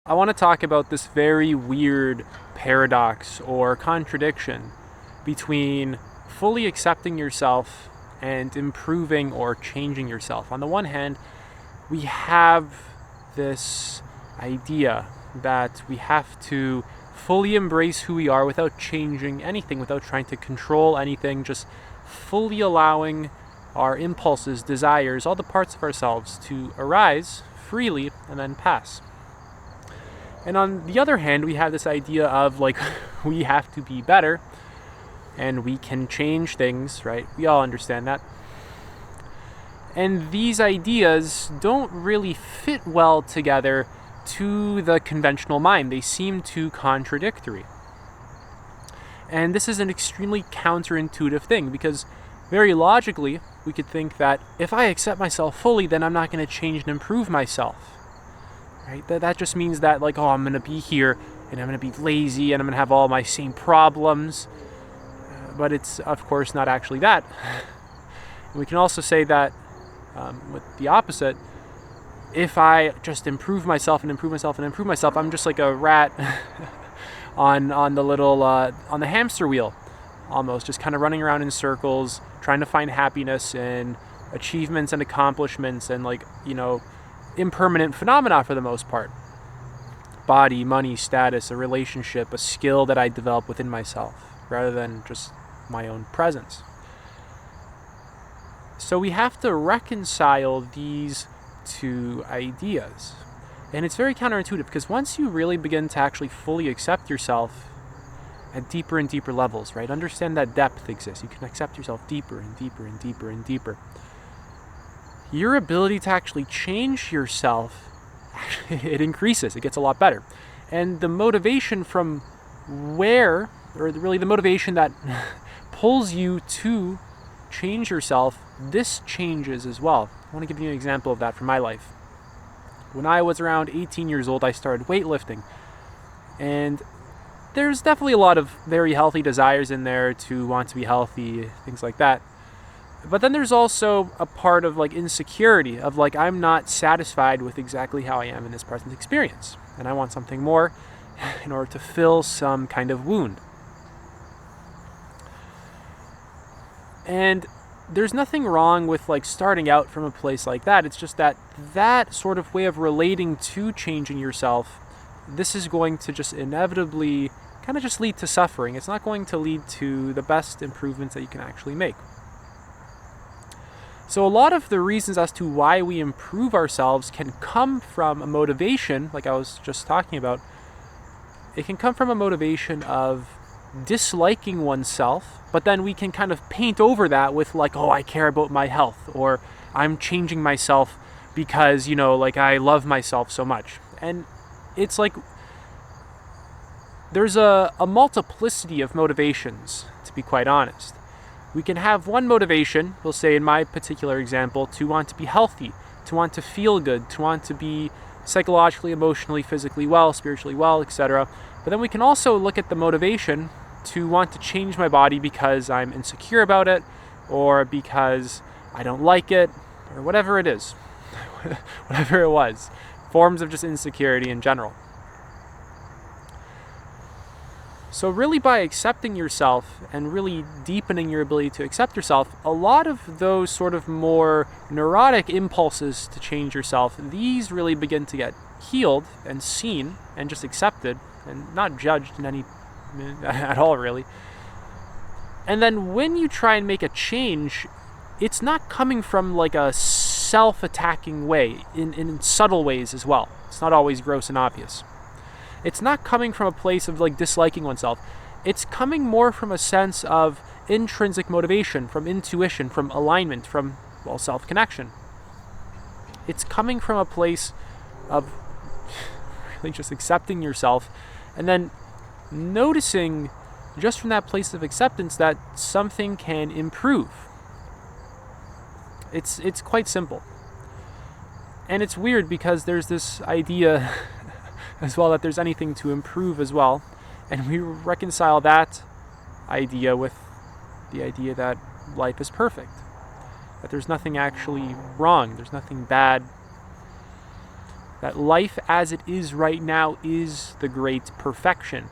I want to talk about this very weird paradox or contradiction between fully accepting yourself and improving or changing yourself. On the one hand, we have this idea that we have to fully embrace who we are without changing anything, without trying to control anything, just fully allowing our impulses, desires, all the parts of ourselves to arise freely and then pass. And on the other hand, we have this idea of we have to be better and we can change things, right? We all understand that. And these ideas don't really fit well together to the conventional mind. They seem too contradictory. And this is an extremely counterintuitive thing because very logically, we could think that if I accept myself fully, then I'm not going to change and improve myself. Right? That just means that I'm going to be here and I'm going to be lazy and I'm going to have all my same problems. But it's, of course, not actually that. And we can also say that with the opposite, if I just improve myself and improve myself and improve myself, I'm just like a rat on the hamster wheel, almost, just kind of running around in circles, trying to find happiness in achievements and accomplishments and impermanent phenomena for the most part. Body, money, status, a relationship, a skill that I develop within myself, rather than just my own presence. So we have to reconcile these two ideas. And it's very counterintuitive because once you really begin to actually fully accept yourself at deeper and deeper levels, right? Understand that depth exists. You can accept yourself deeper and deeper and deeper and deeper. Your ability to actually change yourself, it increases. It gets a lot better. And the motivation from the motivation that pulls you to change yourself, this changes as well. I want to give you an example of that from my life. When I was around 18 years old, I started weightlifting. And there's definitely a lot of very healthy desires in there to want to be healthy, things like that. But then there's also a part of insecurity of I'm not satisfied with exactly how I am in this present experience. And I want something more in order to fill some kind of wound. And there's nothing wrong with starting out from a place like that. It's just that sort of way of relating to changing yourself, this is going to just inevitably kind of just lead to suffering. It's not going to lead to the best improvements that you can actually make. So a lot of the reasons as to why we improve ourselves can come from a motivation, like I was just talking about. It can come from a motivation of disliking oneself, but then we can kind of paint over that with I care about my health, or I'm changing myself because, I love myself so much. And it's there's a multiplicity of motivations, to be quite honest. We can have one motivation, we'll say in my particular example, to want to be healthy, to want to feel good, to want to be psychologically, emotionally, physically well, spiritually well, etc. But then we can also look at the motivation to want to change my body because I'm insecure about it, or because I don't like it, or whatever it is. Whatever it was. Forms of just insecurity in general. So really by accepting yourself and really deepening your ability to accept yourself, a lot of those sort of more neurotic impulses to change yourself, these really begin to get healed and seen and just accepted and not judged in any at all really. And then when you try and make a change, it's not coming from a self-attacking way, in subtle ways as well. It's not always gross and obvious. It's not coming from a place of disliking oneself. It's coming more from a sense of intrinsic motivation, from intuition, from alignment, from, self-connection. It's coming from a place of really just accepting yourself and then noticing just from that place of acceptance that something can improve. It's quite simple. And it's weird because there's this idea as well that there's anything to improve as well. And we reconcile that idea with the idea that life is perfect. That there's nothing actually wrong, there's nothing bad that life as it is right now is the great perfection.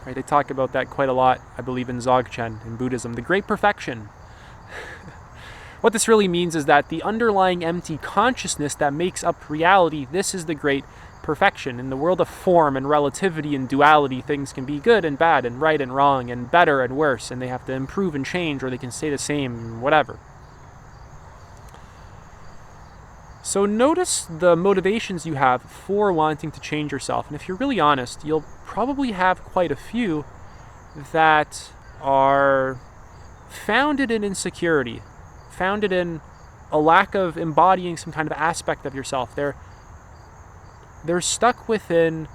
Right, they talk about that quite a lot, I believe, in Dzogchen, in Buddhism, the great perfection. What this really means is that the underlying empty consciousness that makes up reality, this is the great perfection. In the world of form and relativity and duality, things can be good and bad and right and wrong and better and worse, and they have to improve and change, or they can stay the same, whatever. So notice the motivations you have for wanting to change yourself. And if you're really honest, you'll probably have quite a few that are founded in insecurity, founded in a lack of embodying some kind of aspect of yourself. They're stuck within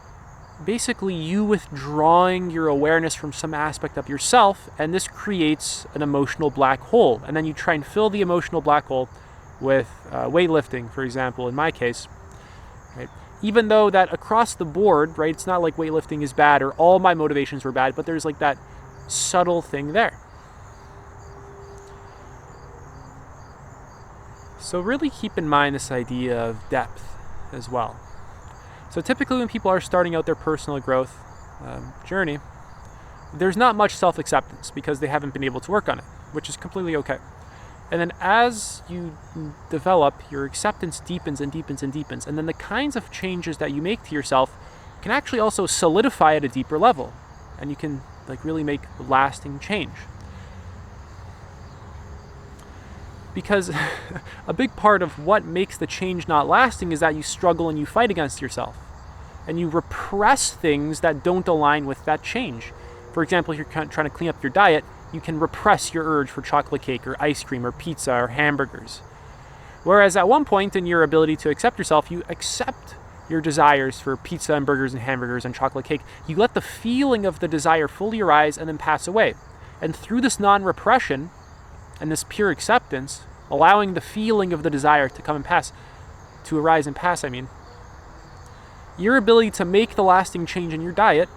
basically you withdrawing your awareness from some aspect of yourself, and this creates an emotional black hole. And then you try and fill the emotional black hole with weightlifting, for example, in my case. Right? Even though that across the board, right, it's not like weightlifting is bad or all my motivations were bad, but there's like that subtle thing there. So really keep in mind this idea of depth as well. So typically when people are starting out their personal growth journey, there's not much self-acceptance because they haven't been able to work on it, which is completely okay. And then as you develop, your acceptance deepens and deepens and deepens. And then the kinds of changes that you make to yourself can actually also solidify at a deeper level. And you can like really make lasting change. Because a big part of what makes the change not lasting is that you struggle and you fight against yourself. And you repress things that don't align with that change. For example, if you're trying to clean up your diet, you can repress your urge for chocolate cake or ice cream or pizza or hamburgers. Whereas at one point in your ability to accept yourself, you accept your desires for pizza and burgers and hamburgers and chocolate cake. You let the feeling of the desire fully arise and then pass away. And through this non-repression and this pure acceptance, allowing the feeling of the desire to come and pass, to arise and pass, your ability to make the lasting change in your diet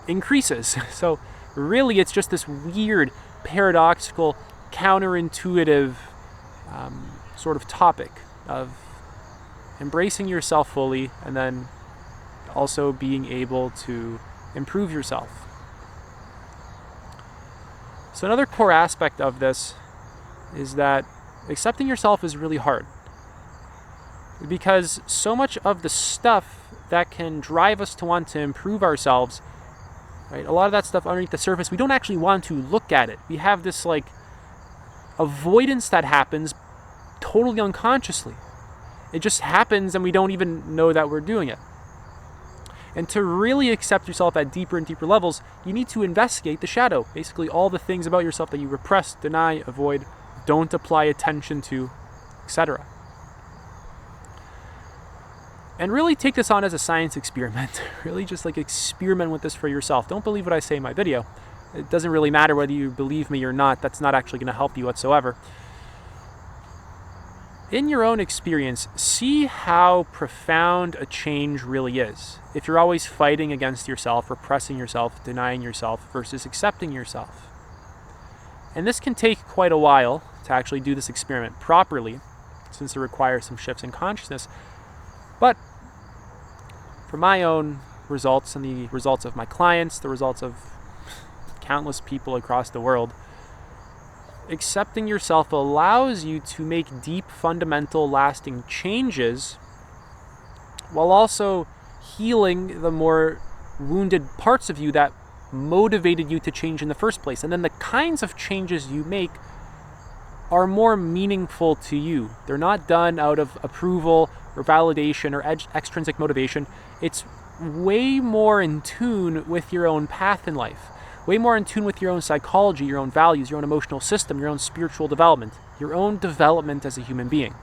increases. So really, it's just this weird, paradoxical, counterintuitive sort of topic of embracing yourself fully and then also being able to improve yourself. So another core aspect of this is that accepting yourself is really hard. Because so much of the stuff that can drive us to want to improve ourselves, right? A lot of that stuff underneath the surface, we don't actually want to look at it. We have this like avoidance that happens totally unconsciously. It just happens and we don't even know that we're doing it. And to really accept yourself at deeper and deeper levels, you need to investigate the shadow. Basically all the things about yourself that you repress, deny, avoid, don't apply attention to, etc. And really take this on as a science experiment. Really just like experiment with this for yourself. Don't believe what I say in my video. It doesn't really matter whether you believe me or not. That's not actually going to help you whatsoever. In your own experience, see how profound a change really is. If you're always fighting against yourself, repressing yourself, denying yourself, versus accepting yourself. And this can take quite a while to actually do this experiment properly, since it requires some shifts in consciousness. But for my own results and the results of my clients, the results of countless people across the world, accepting yourself allows you to make deep, fundamental, lasting changes while also healing the more wounded parts of you that motivated you to change in the first place. And then the kinds of changes you make are more meaningful to you. They're not done out of approval or validation or extrinsic motivation. It's way more in tune with your own path in life, way more in tune with your own psychology, your own values, your own emotional system, your own spiritual development, your own development as a human being.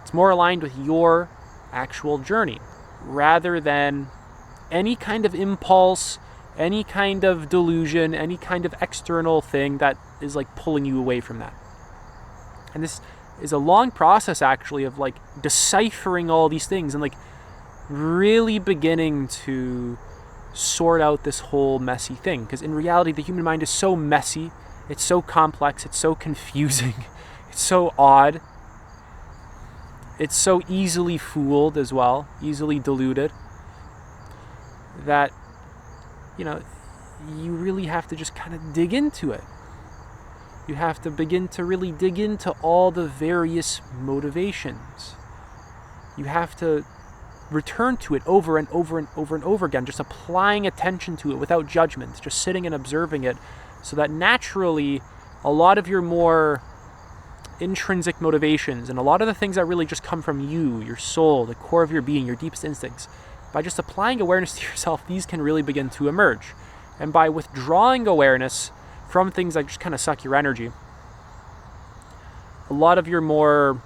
It's more aligned with your actual journey rather than any kind of impulse, any kind of delusion, any kind of external thing that is like pulling you away from that. And this is a long process actually of like deciphering all these things and like really beginning to sort out this whole messy thing. Because in reality, the human mind is so messy, it's so complex, it's so confusing, it's so odd. it's so easily fooled as well, easily deluded, that, you really have to just kind of dig into it. You have to begin to really dig into all the various motivations. You have to return to it over and over and over and over again, just applying attention to it without judgment, just sitting and observing it, so that naturally a lot of your more intrinsic motivations and a lot of the things that really just come from you, your soul, the core of your being, your deepest instincts, by just applying awareness to yourself, these can really begin to emerge. And by withdrawing awareness from things that just kind of suck your energy, a lot of your more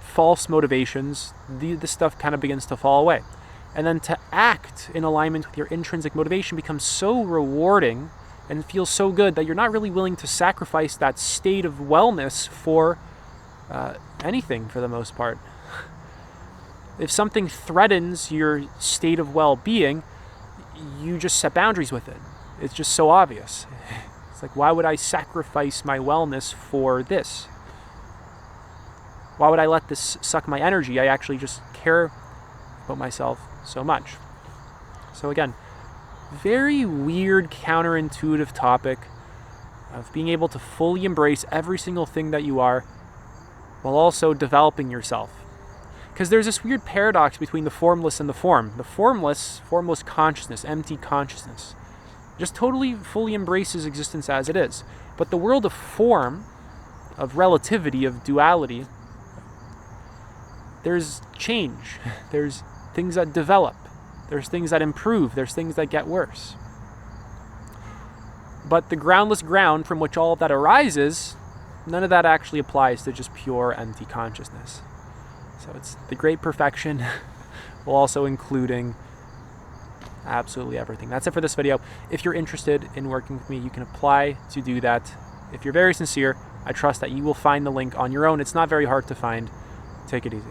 false motivations, this stuff kind of begins to fall away. And then to act in alignment with your intrinsic motivation becomes so rewarding and feels so good that you're not really willing to sacrifice that state of wellness for anything, for the most part. If something threatens your state of well-being, you just set boundaries with it. It's just so obvious. It's like, why would I sacrifice my wellness for this? Why would I let this suck my energy? I actually just care about myself so much. So again, very weird, counterintuitive topic of being able to fully embrace every single thing that you are while also developing yourself. Because there's this weird paradox between the formless and the form. The formless consciousness, empty consciousness, just totally fully embraces existence as it is. But the world of form, of relativity, of duality, there's change. There's things that develop. There's things that improve. There's things that get worse. But the groundless ground from which all of that arises, none of that actually applies to just pure empty consciousness. So it's the great perfection, while also including absolutely everything. That's it for this video. If you're interested in working with me, you can apply to do that. If you're very sincere, I trust that you will find the link on your own. It's not very hard to find. Take it easy.